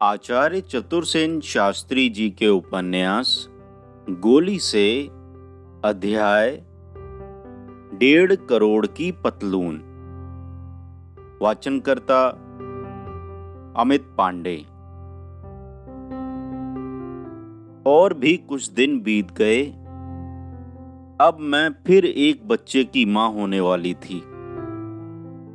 आचार्य चतुरसेन शास्त्री जी के उपन्यास गोली से अध्याय 1.5 करोड़ की पतलून। वाचनकर्ता अमित पांडे। और भी कुछ दिन बीत गए। अब मैं फिर एक बच्चे की मां होने वाली थी,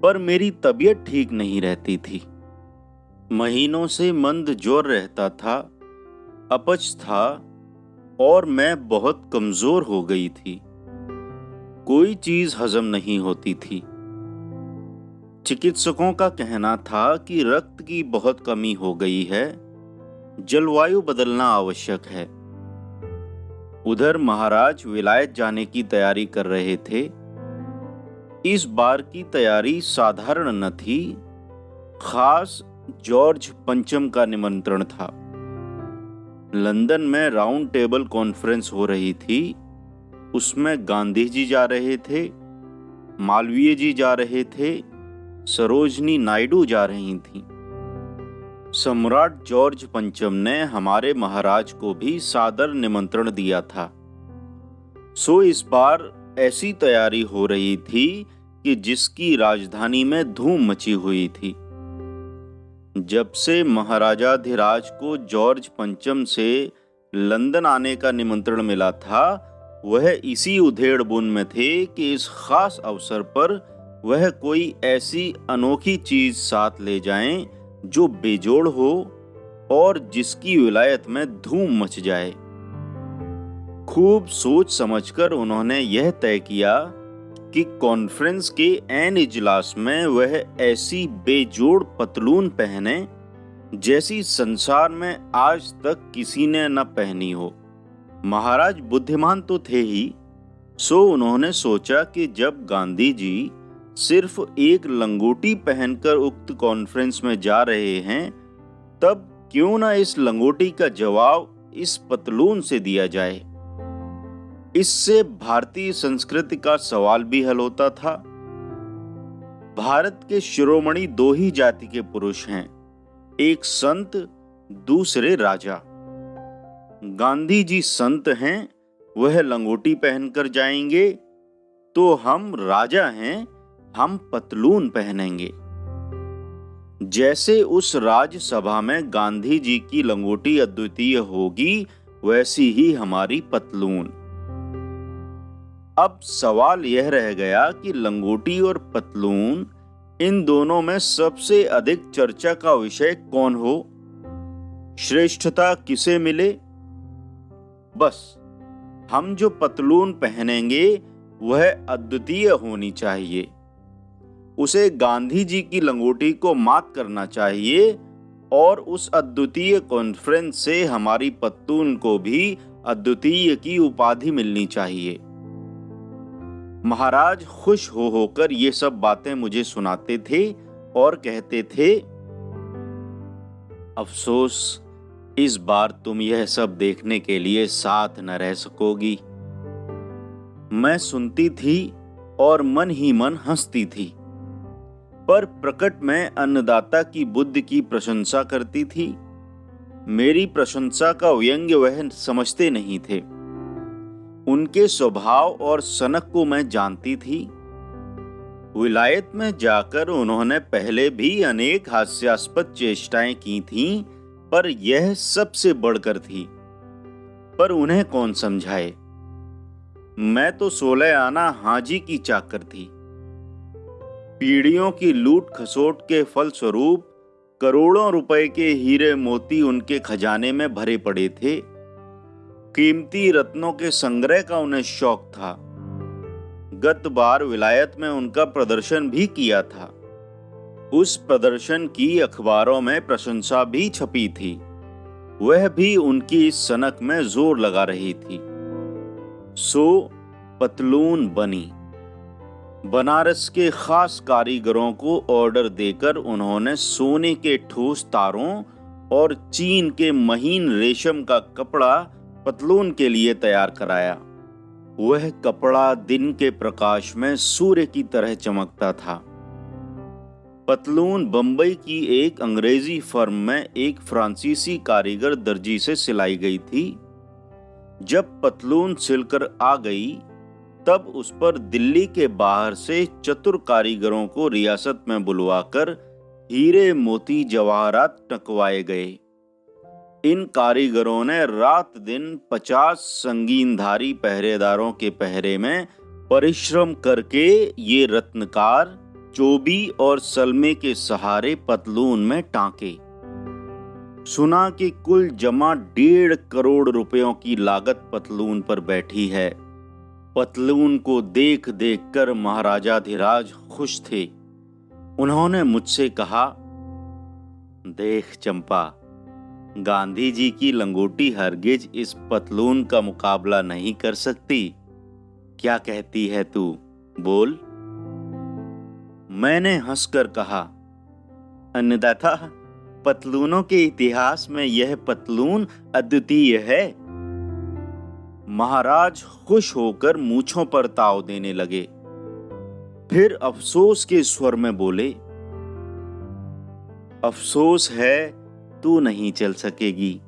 पर मेरी तबीयत ठीक नहीं रहती थी। महीनों से मंद ज्वर रहता था, अपच था और मैं बहुत कमजोर हो गई थी। कोई चीज हजम नहीं होती थी। चिकित्सकों का कहना था कि रक्त की बहुत कमी हो गई है, जलवायु बदलना आवश्यक है। उधर महाराज विलायत जाने की तैयारी कर रहे थे। इस बार की तैयारी साधारण न थी, खास जॉर्ज पंचम का निमंत्रण था। लंदन में राउंड टेबल कॉन्फ्रेंस हो रही थी। उसमें गांधी जी जा रहे थे, मालवीय जी जा रहे थे, सरोजनी नायडू जा रही थीं। सम्राट जॉर्ज पंचम ने हमारे महाराज को भी सादर निमंत्रण दिया था। सो इस बार ऐसी तैयारी हो रही थी कि जिसकी राजधानी में धूम मची हुई थी। जब से महाराजाधिराज को जॉर्ज पंचम से लंदन आने का निमंत्रण मिला था, वह इसी उधेड़-बुन में थे कि इस खास अवसर पर वह कोई ऐसी अनोखी चीज साथ ले जाएं जो बेजोड़ हो और जिसकी विलायत में धूम मच जाए। खूब सोच समझकर उन्होंने यह तय किया कि कॉन्फ्रेंस के ऐन इजलास में वह ऐसी बेजोड़ पतलून पहने जैसी संसार में आज तक किसी ने न पहनी हो। महाराज बुद्धिमान तो थे ही, सो उन्होंने सोचा कि जब गांधी जी सिर्फ एक लंगोटी पहनकर उक्त कॉन्फ्रेंस में जा रहे हैं, तब क्यों न इस लंगोटी का जवाब इस पतलून से दिया जाए। इससे भारतीय संस्कृति का सवाल भी हल होता था। भारत के शिरोमणि दो ही जाति के पुरुष हैं, एक संत, दूसरे राजा। गांधी जी संत हैं, वह लंगोटी पहनकर जाएंगे, तो हम राजा हैं, हम पतलून पहनेंगे। जैसे उस राज्यसभा में गांधी जी की लंगोटी अद्वितीय होगी, वैसी ही हमारी पतलून। अब सवाल यह रह गया कि लंगोटी और पतलून, इन दोनों में सबसे अधिक चर्चा का विषय कौन हो, श्रेष्ठता किसे मिले। बस हम जो पतलून पहनेंगे वह अद्वितीय होनी चाहिए, उसे गांधी जी की लंगोटी को मात करना चाहिए और उस अद्वितीय कॉन्फ्रेंस से हमारी पतलून को भी अद्वितीय की उपाधि मिलनी चाहिए। महाराज खुश हो होकर ये सब बातें मुझे सुनाते थे और कहते थे, अफसोस इस बार तुम यह सब देखने के लिए साथ न रह सकोगी। मैं सुनती थी और मन ही मन हंसती थी, पर प्रकट में अन्नदाता की बुद्धि की प्रशंसा करती थी। मेरी प्रशंसा का व्यंग्य वह समझते नहीं थे। उनके स्वभाव और सनक को मैं जानती थी। विलायत में जाकर उन्होंने पहले भी अनेक हास्यास्पद चेष्टाएं की थीं, पर यह सबसे बढ़कर थी। पर उन्हें कौन समझाए। मैं तो 16 आना हाजी की चाकर थी। पीढ़ियों की लूट खसोट के फलस्वरूप करोड़ों रुपए के हीरे मोती उनके खजाने में भरे पड़े थे। कीमती रत्नों के संग्रह का उन्हें शौक था। गत बार विलायत में उनका प्रदर्शन भी किया था। उस प्रदर्शन की अखबारों में प्रशंसा भी छपी थी। वह भी उनकी इस सनक में जोर लगा रही थी। सो पतलून बनी। बनारस के खास कारीगरों को ऑर्डर देकर उन्होंने सोने के ठोस तारों और चीन के महीन रेशम का कपड़ा पतलून के लिए तैयार कराया। वह कपड़ा दिन के प्रकाश में सूर्य की तरह चमकता था। पतलून बंबई की एक अंग्रेजी फर्म में एक फ्रांसीसी कारीगर दर्जी से सिलाई गई थी। जब पतलून सिलकर आ गई तब उस पर दिल्ली के बाहर से चतुर कारीगरों को रियासत में बुलवाकर हीरे मोती जवाहरात टंकवाए गए। इन कारीगरों ने रात दिन 50 संगीनधारी पहरेदारों के पहरे में परिश्रम करके ये रत्नकार चोबी और सलमे के सहारे पतलून में टांके। सुना कि कुल जमा 1.5 करोड़ रुपयों की लागत पतलून पर बैठी है। पतलून को देख देख कर महाराजाधिराज खुश थे। उन्होंने मुझसे कहा, देख चंपा, गांधी जी की लंगोटी हरगिज इस पतलून का मुकाबला नहीं कर सकती। क्या कहती है तू, बोल। मैंने हंसकर कहा, अन्नदाता, पतलूनों के इतिहास में यह पतलून अद्वितीय है। महाराज खुश होकर मूंछों पर ताव देने लगे। फिर अफसोस के स्वर में बोले, अफसोस है तू नहीं चल सकेगी,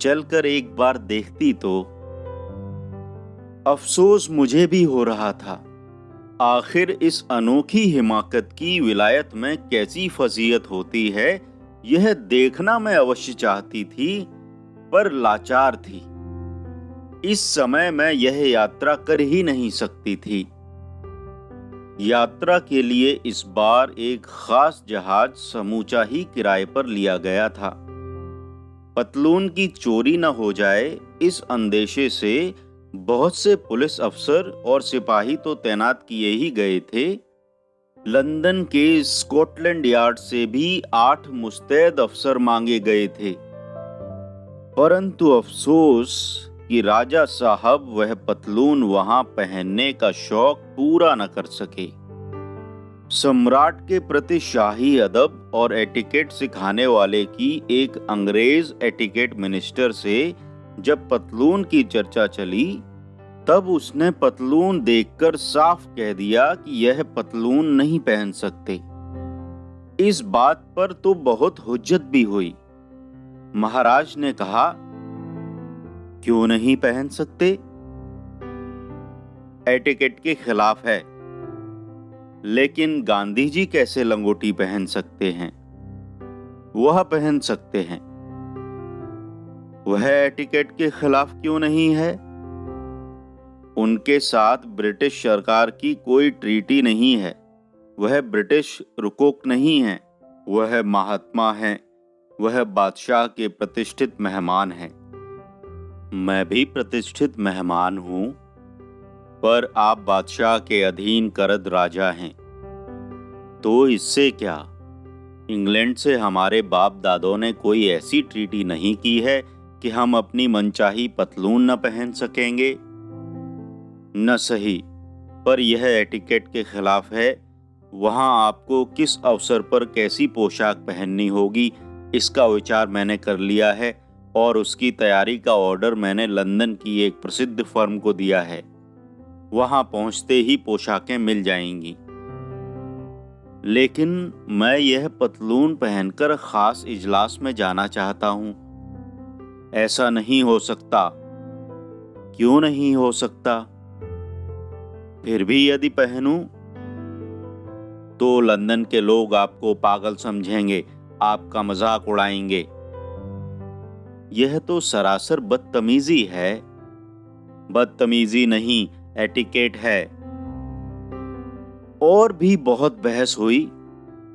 चलकर एक बार देखती तो। अफसोस मुझे भी हो रहा था। आखिर इस अनोखी हिमाकत की विलायत में कैसी फजीयत होती है, यह देखना मैं अवश्य चाहती थी, पर लाचार थी। इस समय मैं यह यात्रा कर ही नहीं सकती थी। यात्रा के लिए इस बार एक खास जहाज समूचा ही किराए पर लिया गया था। पतलून की चोरी न हो जाए, इस अंदेशे से बहुत से पुलिस अफसर और सिपाही तो तैनात किए ही गए थे। लंदन के स्कॉटलैंड यार्ड से भी 8 मुस्तैद अफसर मांगे गए थे। परंतु अफसोस कि राजा साहब वह पतलून वहां पहनने का शौक पूरा न कर सके। सम्राट के प्रति शाही अदब और एटिकेट सिखाने वाले की एक अंग्रेज एटिकेट मिनिस्टर से जब पतलून की चर्चा चली, तब उसने पतलून देखकर साफ कह दिया कि यह पतलून नहीं पहन सकते। इस बात पर तो बहुत हुज्जत भी हुई। महाराज ने कहा, क्यों नहीं पहन सकते? एटिकेट के खिलाफ है। लेकिन गांधी जी कैसे लंगोटी पहन सकते हैं? वह पहन सकते हैं। वह एटिकेट के खिलाफ क्यों नहीं है? उनके साथ ब्रिटिश सरकार की कोई ट्रीटी नहीं है। वह ब्रिटिश रुकोक नहीं है। वह महात्मा हैं। वह बादशाह के प्रतिष्ठित मेहमान हैं। मैं भी प्रतिष्ठित मेहमान हूं, पर आप बादशाह के अधीन करद राजा हैं। तो इससे क्या? इंग्लैंड से हमारे बाप दादों ने कोई ऐसी ट्रीटी नहीं की है कि हम अपनी मनचाही पतलून न पहन सकेंगे। न सही, पर यह एटिकेट के खिलाफ है। वहां आपको किस अवसर पर कैसी पोशाक पहननी होगी, इसका विचार मैंने कर लिया है और उसकी तैयारी का ऑर्डर मैंने लंदन की एक प्रसिद्ध फर्म को दिया है। वहां पहुंचते ही पोशाकें मिल जाएंगी। लेकिन मैं यह पतलून पहनकर खास इजलास में जाना चाहता हूं। ऐसा नहीं हो सकता। क्यों नहीं हो सकता? फिर भी यदि पहनूं तो लंदन के लोग आपको पागल समझेंगे, आपका मजाक उड़ाएंगे। यह तो सरासर बदतमीजी है। बदतमीजी नहीं, एटिकेट है। और भी बहुत बहस हुई,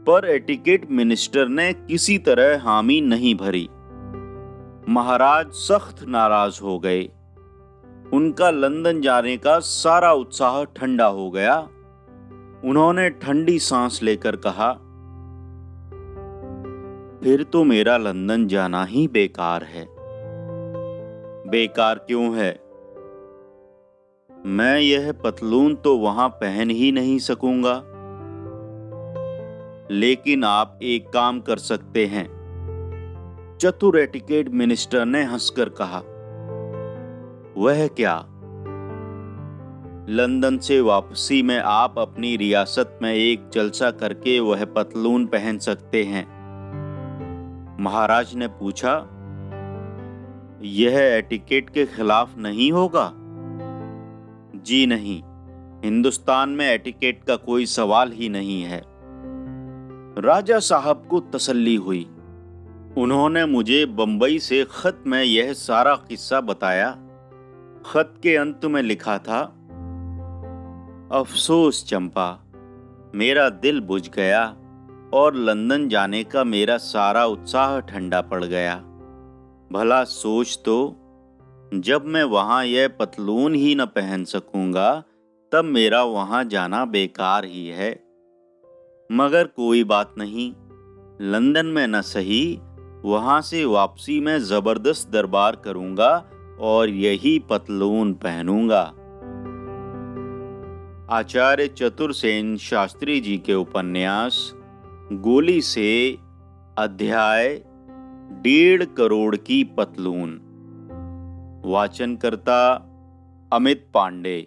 पर एटिकेट मिनिस्टर ने किसी तरह हामी नहीं भरी। महाराज सख्त नाराज हो गए। उनका लंदन जाने का सारा उत्साह ठंडा हो गया। उन्होंने ठंडी सांस लेकर कहा, फिर तो मेरा लंदन जाना ही बेकार है। बेकार क्यों है? मैं यह पतलून तो वहां पहन ही नहीं सकूंगा। लेकिन आप एक काम कर सकते हैं, चतुर एटिकेट मिनिस्टर ने हंसकर कहा। वह क्या? लंदन से वापसी में आप अपनी रियासत में एक जलसा करके वह पतलून पहन सकते हैं। महाराज ने पूछा, यह एटिकेट के खिलाफ नहीं होगा? जी नहीं, हिंदुस्तान में एटिकेट का कोई सवाल ही नहीं है। राजा साहब को तसल्ली हुई। उन्होंने मुझे बंबई से खत में यह सारा किस्सा बताया। खत के अंत में लिखा था, अफसोस चंपा, मेरा दिल बुझ गया और लंदन जाने का मेरा सारा उत्साह ठंडा पड़ गया। भला सोच तो, जब मैं वहां यह पतलून ही न पहन सकूंगा तब मेरा वहां जाना बेकार ही है। मगर कोई बात नहीं, लंदन में न सही, वहां से वापसी में जबरदस्त दरबार करूंगा और यही पतलून पहनूंगा। आचार्य चतुरसेन शास्त्री जी के उपन्यास गोली से अध्याय 1.5 करोड़ की पतलून। वाचनकर्ता अमित पांडे।